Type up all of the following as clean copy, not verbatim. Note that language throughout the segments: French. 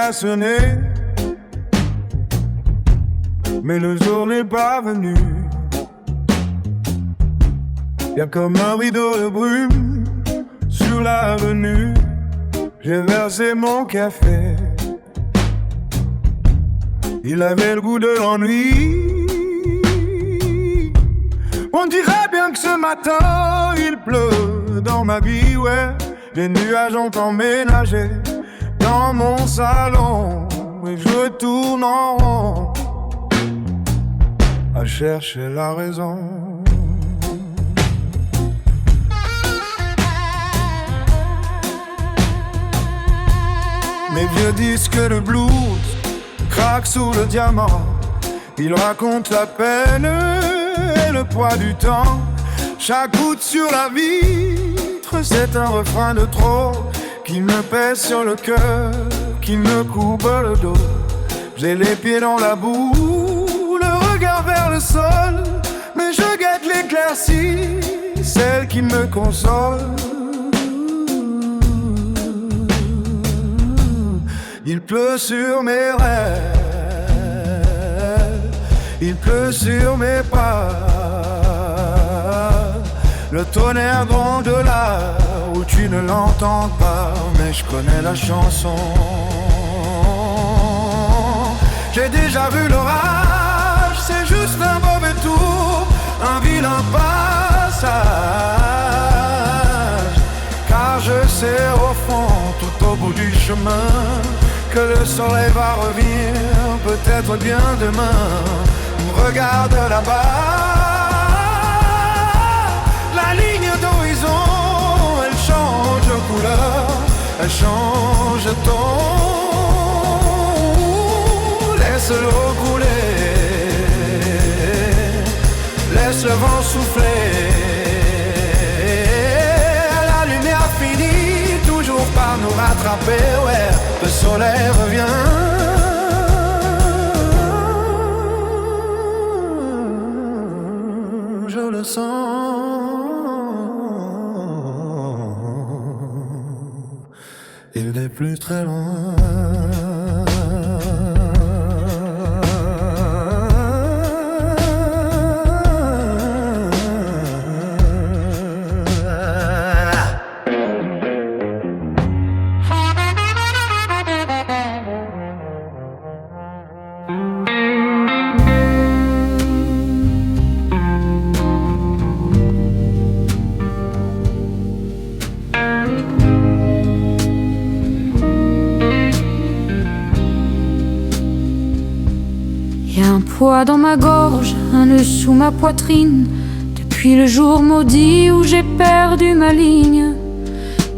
a sonné, mais le jour n'est pas venu. Y'a comme un rideau de brume sur l'avenue. J'ai versé mon café, il avait le goût de l'ennui. On dirait bien que ce matin il pleut dans ma vie, ouais. Les nuages ont emménagé dans mon salon et je tourne en rond à chercher la raison. Mes vieux disques de blues craquent sous le diamant. Ils racontent la peine et le poids du temps. Chaque goutte sur la vitre, c'est un refrain de trop qui me pèse sur le cœur, qui me coupe le dos. J'ai les pieds dans la boue, le regard vers le sol, mais je guette l'éclaircie, celle qui me console. Il pleut sur mes rêves, il pleut sur mes pas. Le tonnerre gronde là où tu ne l'entends pas, mais je connais la chanson. J'ai déjà vu l'orage, c'est juste un mauvais tour, un vilain passage. Car je sais au fond, tout au bout du chemin, que le soleil va revenir, peut-être bien demain. Regarde là-bas, la ligne d'horizon, elle change de couleur, elle change de ton. Laisse l'eau couler, laisse le vent souffler. La lumière finit toujours par nous rattraper, ouais. Le soleil revient. Je le sens. Il n'est plus très loin. Poids dans ma gorge, un nœud sous ma poitrine. Depuis le jour maudit où j'ai perdu ma ligne,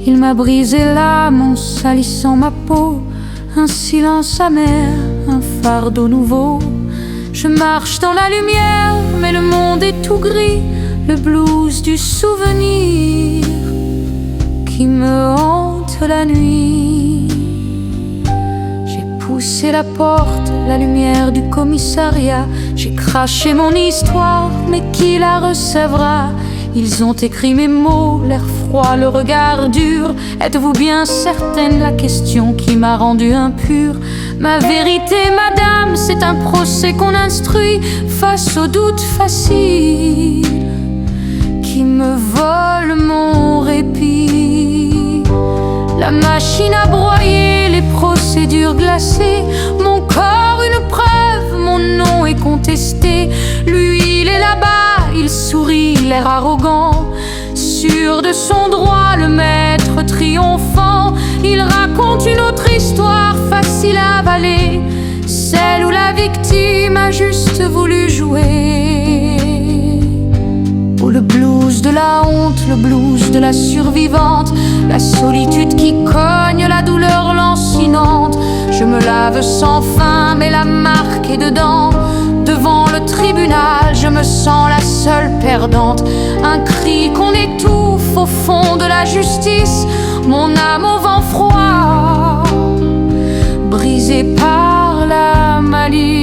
il m'a brisé l'âme en salissant ma peau. Un silence amer, un fardeau nouveau. Je marche dans la lumière, mais le monde est tout gris. Le blues du souvenir qui me hante la nuit. Poussé la porte, la lumière du commissariat. J'ai craché mon histoire, mais qui la recevra? Ils ont écrit mes mots, l'air froid, le regard dur. Êtes-vous bien certaine? La question qui m'a rendu impur. Ma vérité, madame, c'est un procès qu'on instruit face aux doutes faciles qui me volent mon répit. La machine a broyé les procédures glacées. Mon corps une preuve, mon nom est contesté. Lui il est là-bas, il sourit, l'air arrogant. Sûr de son droit, le maître triomphant. Il raconte une autre histoire facile à avaler, celle où la victime a juste voulu jouer. Où le blues de la honte, le blues de la survivante, la solitude qui cogne, la douleur lancinante. Je me lave sans fin, mais la marque est dedans. Devant le tribunal, je me sens la seule perdante. Un cri qu'on étouffe au fond de la justice. Mon âme au vent froid, brisée par la malice.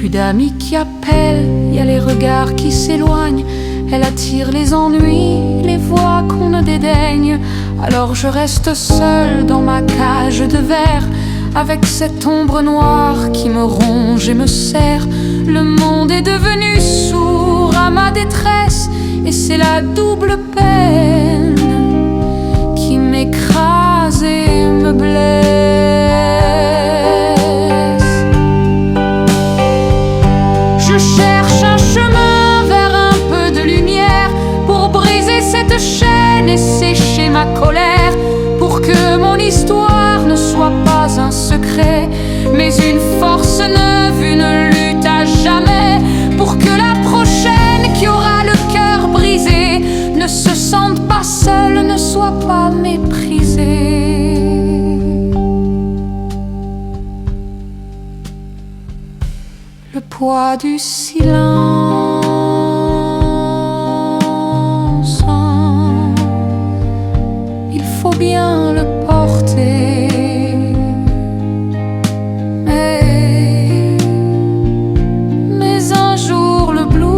plus d'amis qui appellent, y a les regards qui s'éloignent. Elle attire les ennuis, les voix qu'on ne dédaigne. Alors je reste seule dans ma cage de verre, avec cette ombre noire qui me ronge et me serre. Le monde est devenu sourd à ma détresse, et c'est la double peine qui m'écrase et me blesse. Je cherche un chemin vers un peu de lumière, pour briser cette chaîne et sécher ma colère, pour que mon histoire ne soit pas un secret, mais une force neuve, une lutte à jamais, pour que la prochaine qui aura le cœur brisé ne se sente pas seule, ne soit pas méprisée. Le poids du silence, il faut bien le porter. Mais un jour le blues,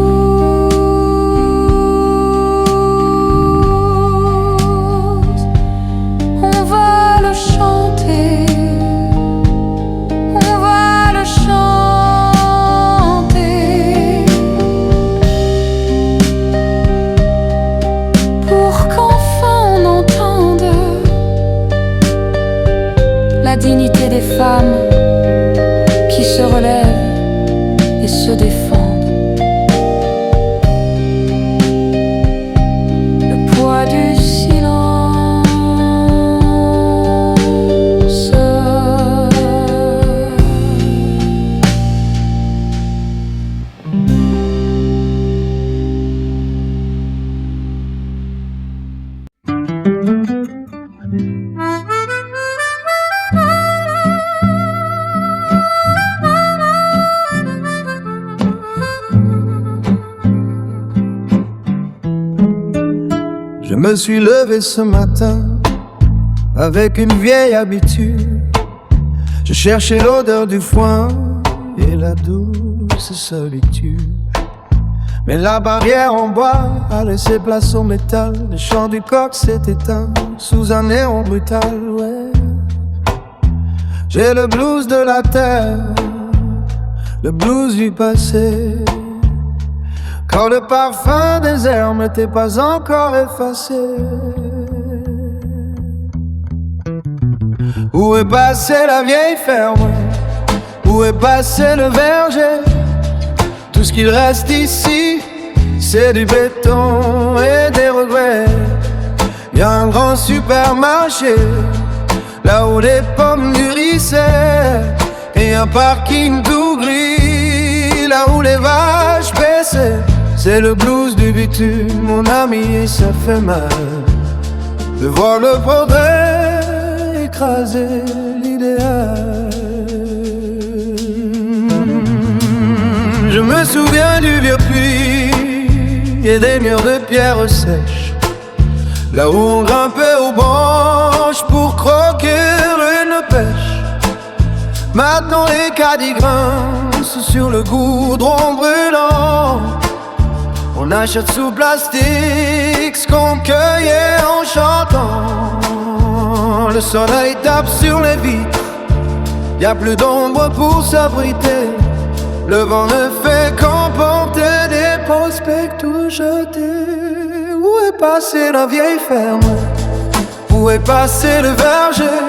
on va le chanter, on va le chanter, pour qu'enfin on entende la dignité des femmes qui se relèvent et se défendent. Le poids du silence, Je me suis levé ce matin avec une vieille habitude. Je cherchais l'odeur du foin et la douce solitude. Mais la barrière en bois a laissé place au métal. Le chant du coq s'est éteint sous un néon brutal, ouais. J'ai le blues de la terre, le blues du passé, quand le parfum des herbes n'était pas encore effacé. Où est passée la vieille ferme? Où est passé le verger? Tout ce qu'il reste ici, c'est du béton et des regrets. Y a un grand supermarché, là où les pommes mûrissaient, et un parking tout gris, là où les vaches paissaient. C'est le blues du bitume, mon ami, et ça fait mal de voir le progrès écraser l'idéal. Je me souviens du vieux puits et des murs de pierre sèche, là où on grimpait aux branches pour croquer une pêche. Maintenant les caddies grincent sur le goudron brûlant. On achète sous plastique ce qu'on cueillait en chantant. Le soleil tape sur les vitres, y a plus d'ombre pour s'abriter. Le vent ne fait qu'emporter des prospectus jetés. Où est passée la vieille ferme? Où est passé le verger?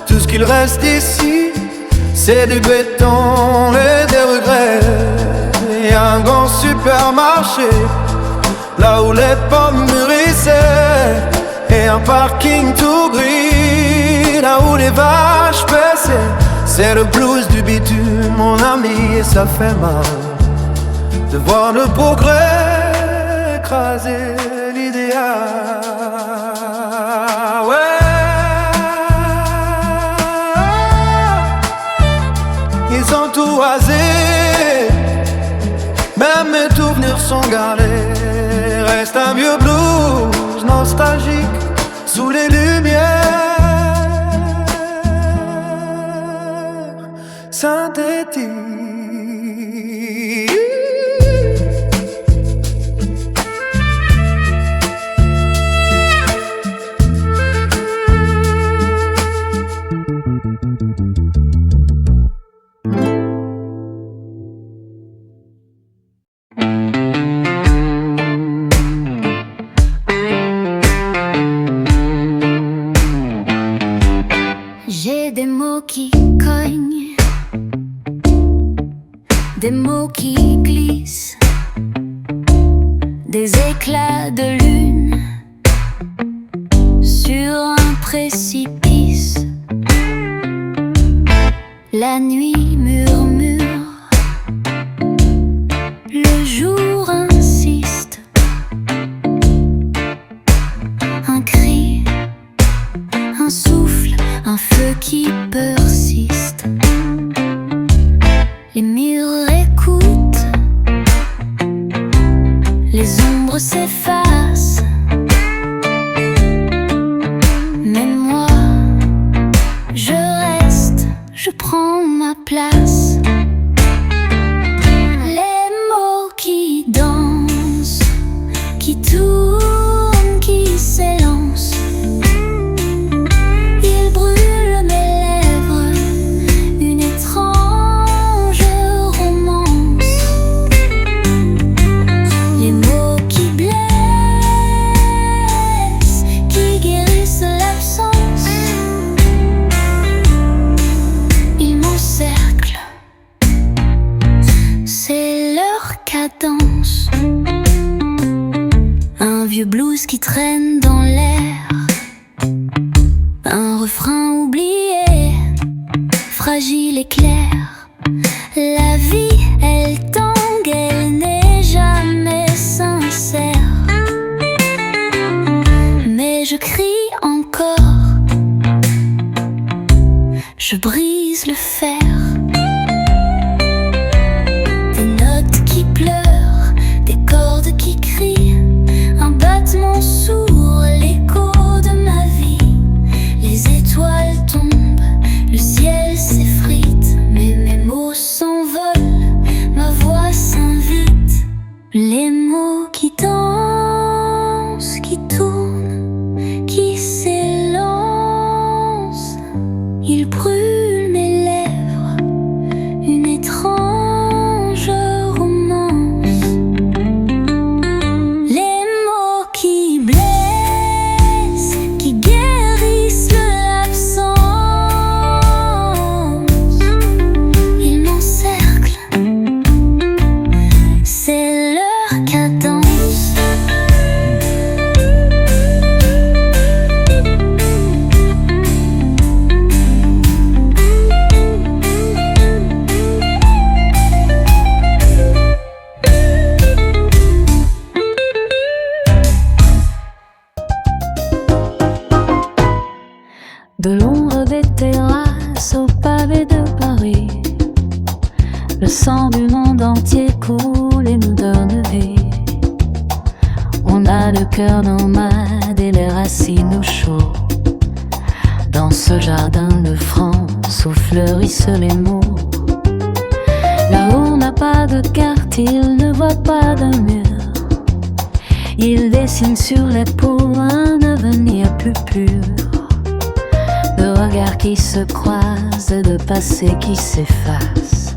Tout ce qu'il reste ici, c'est du béton et des regrets. Y a un grand supermarché, là où les pommes mûrissaient, et un parking tout gris, là où les vaches paissaient. C'est le blues du bitume, mon ami, et ça fait mal de voir le progrès écraser l'idéal. Ouais. Ils ont tout rasé, même mes souvenirs sont gardés. Reste un vieux blues nostalgique sous les lumières synthétiques. des mots qui glissent, des éclats de lune sur un précipice. La nuit murmure, le jour insiste. Un cri, un souffle, un feu qui persiste. Les murs écoutent, les ombres s'effacent. Mais moi, je reste, je prends ma place. Les mots qui dansent, qui tournent, qui s'élancent. Ils brûlent mes lèvres, une étrange romance. Les mots qui blessent, qui guérissent l'absence. Ils m'encerclent, c'est leur cadence. Un vieux blues qui traîne dans l'air, un refrain oublié, fragile et clair. La vie, elle tangue, elle n'est jamais sincère. Mais je crie encore, je brise le fer. Des notes qui pleurent, des cordes qui crient, un battement sourd, l'écho de ma vie. Les étoiles tombent, le ciel s'effrite, mais mes mots s'envolent, ma voix s'invite. Les mots qui dansent, qui tournent, qui s'élancent. Ils brûlent mes lèvres, une étrange romance. Les mots qui blessent, qui guérissent l'absence. Ils m'encerclent, c'est leur cadence. De l'ombre des terrasses au pavé de Paris, le sang du monde entier coule et nous donne vie. On a le cœur nomade et les racines au chaud. Dans ce jardin de France où fleurissent les mots. Là-haut on n'a pas de carte, il ne voit pas de mur. Il dessine sur les peaux un avenir plus pur. De regards qui se croisent et de passé qui s'effacent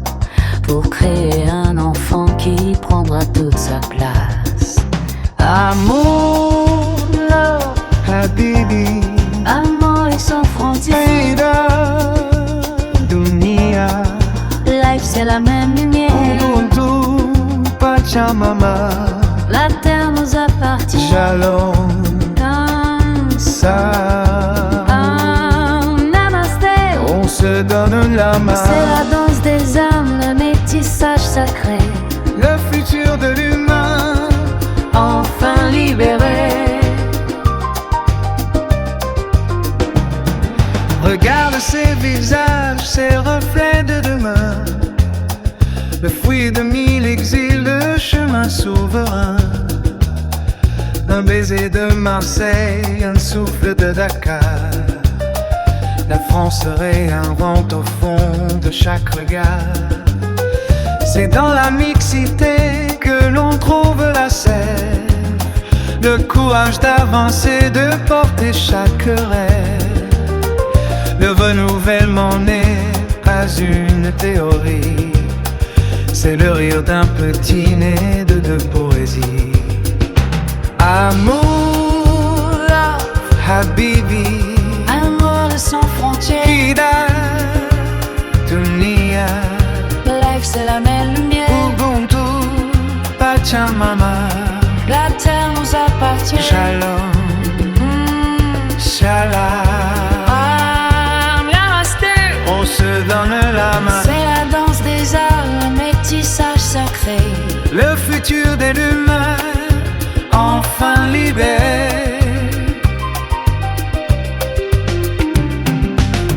pour créer un enfant qui prendra toute sa place. Amour, love, habibi, Amour et sans frontières, Aida, dunia, life c'est la même lumière. Ubuntu, Pachamama, La terre nous appartient. Shalom, Namasté. on se donne la main. C'est la danse des âmes, le métissage sacré. Le futur de l'humain, Enfin libéré. regarde ces visages, ces reflets de demain. Le fruit de mille exils, le chemin souverain. Un baiser de Marseille, un souffle de Dakar. La France se réinvente au fond de chaque regard. C'est dans la mixité que l'on trouve la sève, le courage d'avancer, de porter chaque rêve. Le renouvellement n'est pas une théorie, c'est le rire d'un petit né de poésie. Amour, love, habibi, Amour sans frontières. Ida, dunia, Life c'est la même lumière. Pachamama, la terre nous appartient. Shalom, Shalom, Namasté. on se donne la main. C'est la danse des arts, le métissage sacré. Le futur de l'humain, enfin libéré.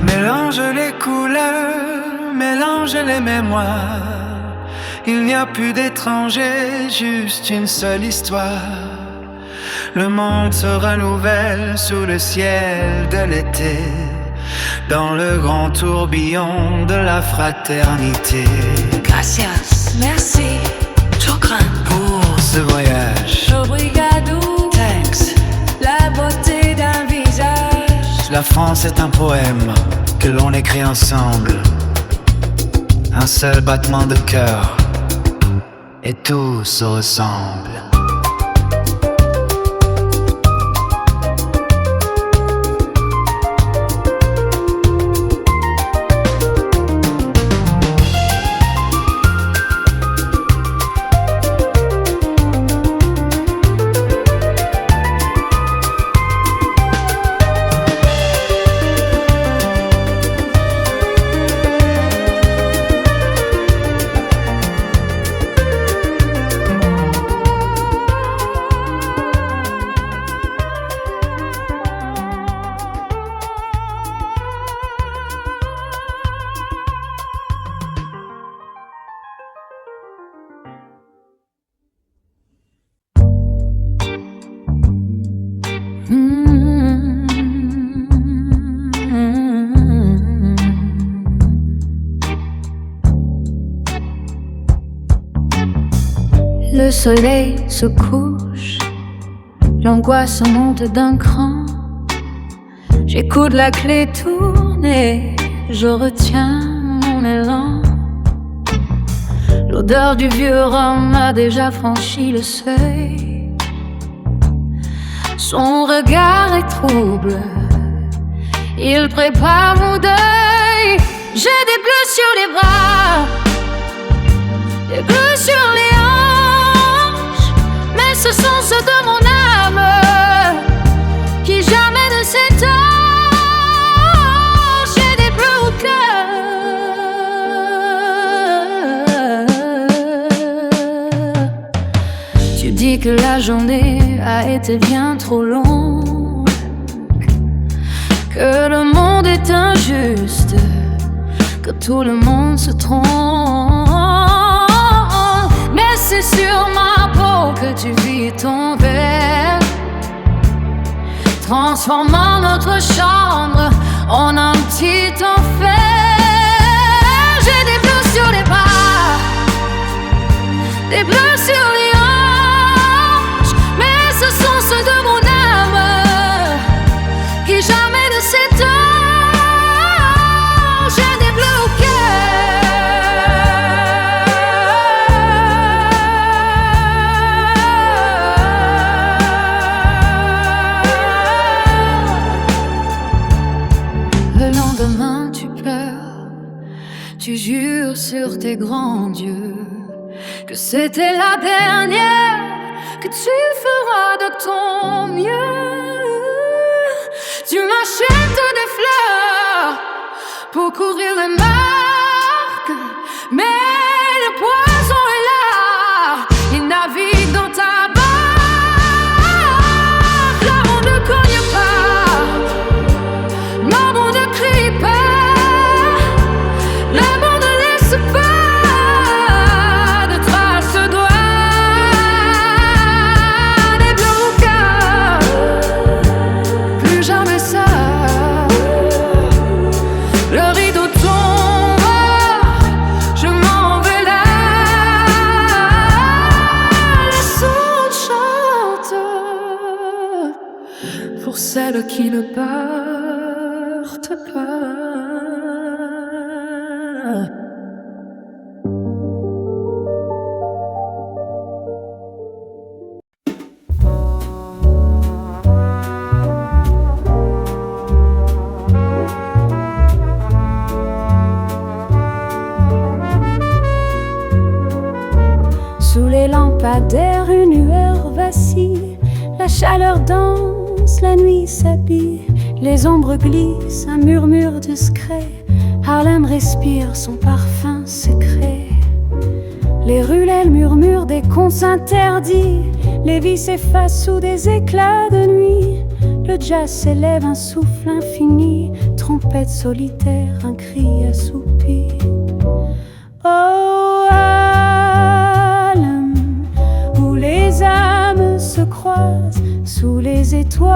Mélange les couleurs, mélange les mémoires. Il n'y a plus d'étrangers, juste une seule histoire. Le monde sera nouvelle sous le ciel de l'été, dans le grand tourbillon de la fraternité. Gracias, merci, chokran. Pour ce voyage, Obrigado, thanks. la beauté d'un visage. La France est un poème que l'on écrit ensemble. Un seul battement de cœur et tout se ressemble. Le soleil se couche, l'angoisse monte d'un cran. J'écoute la clé tourner, je retiens mon élan. L'odeur du vieux rhum a déjà franchi le seuil. Son regard est trouble, il prépare mon deuil. J'ai des bleus sur les bras, des bleus sur les hanches, mais ce sont ceux de mon âme qui jamais ne s'étanchent. J'ai des bleus au cœur. Tu dis que la journée a été bien trop longue, que le monde est injuste, que tout le monde se trompe. Mais c'est sur ma peau que tu vis ton verre, transformant notre chambre en un petit enfer. J'ai des bleus sur les bras, des bleus sur les hanches, mais ce sont ceux de mon âme qui jamais ne s'étonnent. J'ai des bleus au cœur. Le lendemain tu pleures, tu jures sur tes grands dieux que c'était la dernière, que tu feras de ton mieux. Tu m'achètes des fleurs pour couvrir les marques, mais le poison est là, il navigue dans ta barque. L'amour ne cogne pas, l'amour ne crie pas, l'amour ne laisse pas de traces doigts. Des bleus au cœur, plus jamais ça. Le rideau tombe, je m'en vais là. Les sondes chantent pour celles qui ne partent pas. Sous les lampes lampadaire, une lueur vacille, la chaleur danse, la nuit s'habille, les ombres glissent, un murmure discret, Harlem respire son parfum secret. Les ruelles murmurent des contes interdits, les vies s'effacent sous des éclats de nuit. Le jazz s'élève, un souffle infini, trompette solitaire, un cri assoupi. Oh, Harlem, où les âmes se croisent sous les étoiles,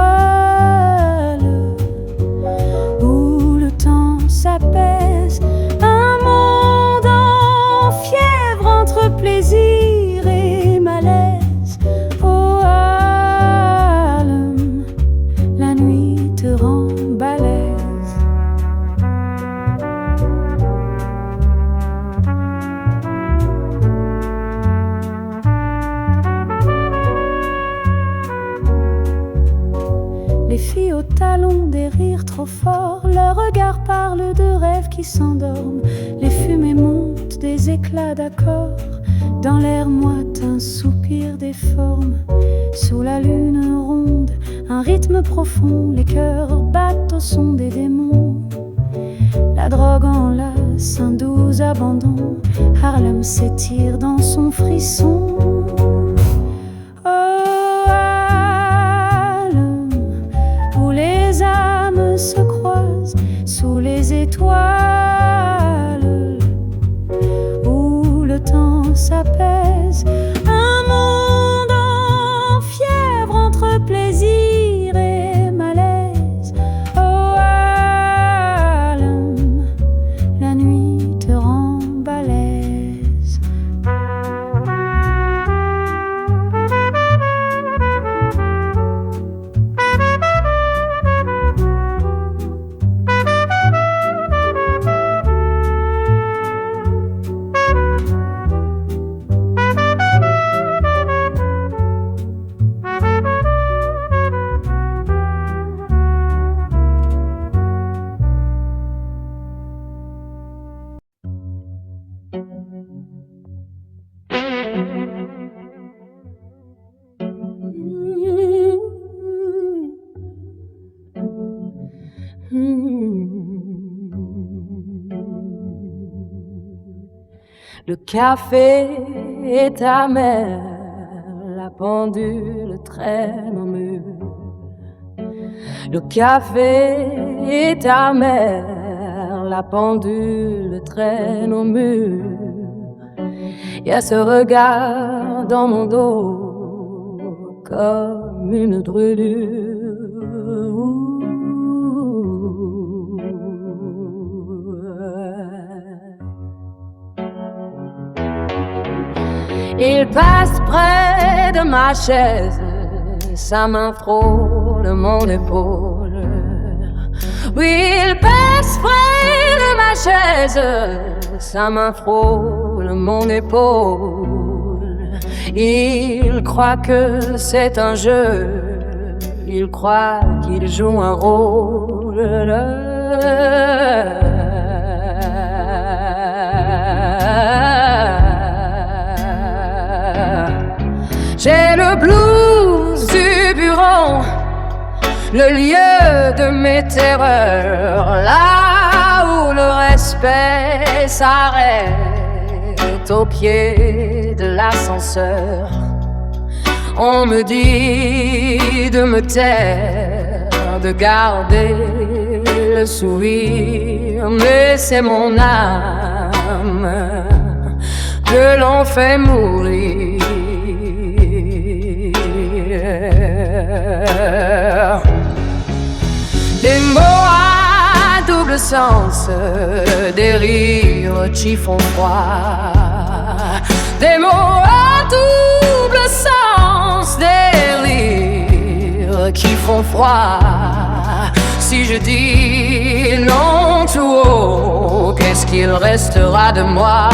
où le temps s'apaise, un monde en fièvre entre plaisir et malaise. Oh, Harlem, la nuit te rend balèze. Les filles au talon, des rires trop forts, leurs regards parlent de rêves qui s'endorment. Les fumées montent, des éclats d'accords, dans l'air moite un soupir déforme. Sous la lune ronde, un rythme profond, les cœurs battent au son des démons. La drogue enlace, un doux abandon, Harlem s'étire dans son frisson. Oh, Harlem, où les âmes se croisent sous les étoiles, où le temps s'apaise, un monde en fièvre entre plaisir et malaise. Oh, Harlem, la nuit te rend balèze. Le café est amer, la pendule traîne au mur. Le café est amer, la pendule traîne au mur. Y a ce regard dans mon dos comme une brûlure. Il passe près de ma chaise, sa main frôle mon épaule. Oui, il passe près de ma chaise, sa main frôle mon épaule. Il croit que c'est un jeu, il croit qu'il joue un rôle. J'ai le blues du bureau, le lieu de mes terreurs, là où le respect s'arrête au pied de l'ascenseur. On me dit de me taire, de garder le sourire, mais c'est mon âme que l'on fait mourir. Des mots à double sens, des rires qui font froid. Des mots à double sens, des rires qui font froid. Si je dis non tout haut, qu'est-ce qu'il restera de moi?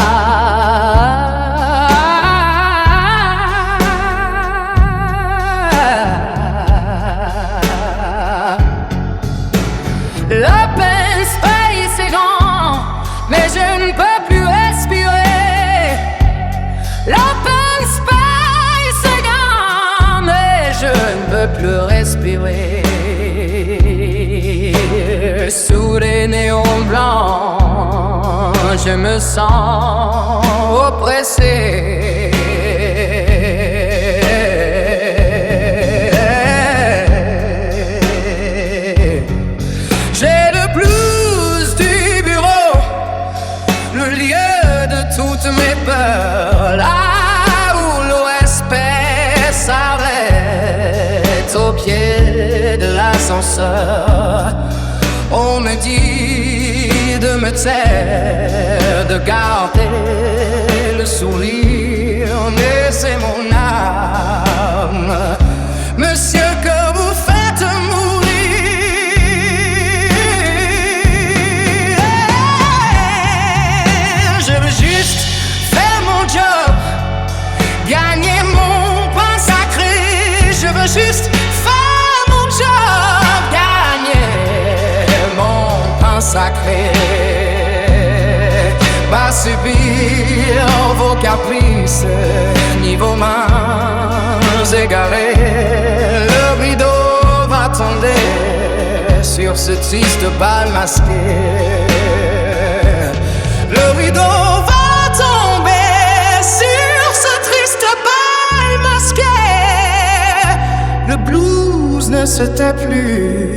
L'open space est grand, mais je ne peux plus respirer. L'open space je me sens oppressé. J'ai le blues du bureau, le lieu de toutes mes peurs, là où l'OSP s'arrête au pied de l'ascenseur. On me dit de me taire, de garder le sourire, mais c'est mon âme, monsieur, que vous faites mourir. Je veux juste faire mon job, gagner mon pain sacré. Je veux juste faire mon job, gagner mon pain sacré. Pas subir vos caprices ni vos mains égarées. Le rideau va tomber sur ce triste bal masqué. Le rideau va tomber sur ce triste bal masqué. Le blues ne se tait plus.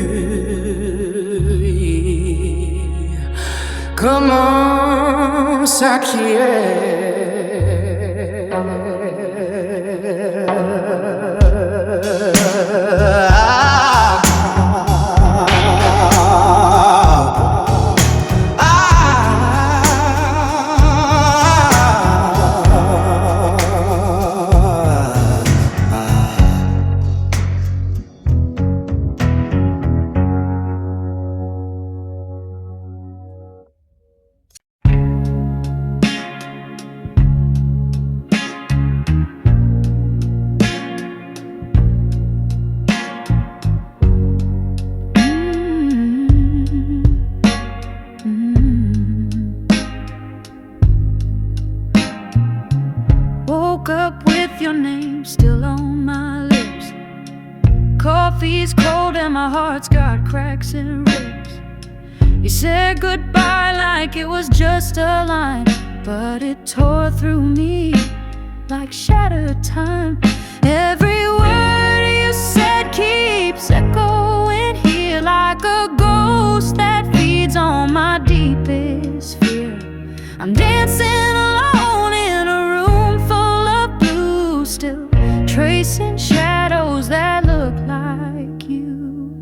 Comment ça qui est? Woke up with your name still on my lips. Coffee's cold and my heart's got cracks and rips. You said goodbye like it was just a line, but it tore through me like shattered time. Every word you said keeps echoing here like a ghost that feeds on my deepest fear. I'm dancing alone in a room full of blue, still tracing shadows that look like you.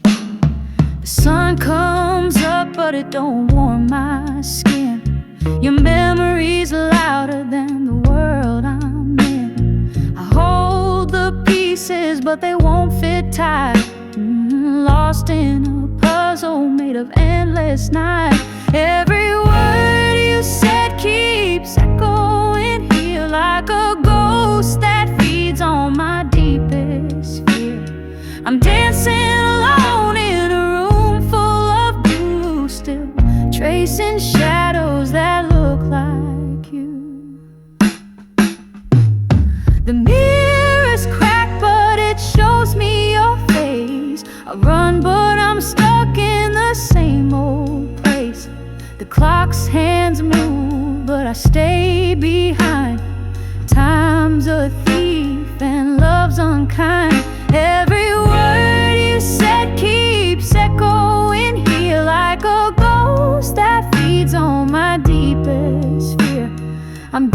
The sun comes up but it don't warm my skin. Your memory's louder than the world I'm in. I hold the pieces but they won't fit tight. Lost in a puzzle made of endless night. Every word you said keeps echoing here like a ghost that feeds on my deepest fear. I'm dancing alone in a room full of blue, still tracing shadows that look like you. The mirror's cracked but it shows me your face. I run but I'm stuck in the same old place. The clock's hands move but I stay behind. Time's a thief and love's unkind. Every word you said keeps echoing here like a ghost that feeds on my deepest fear. I'm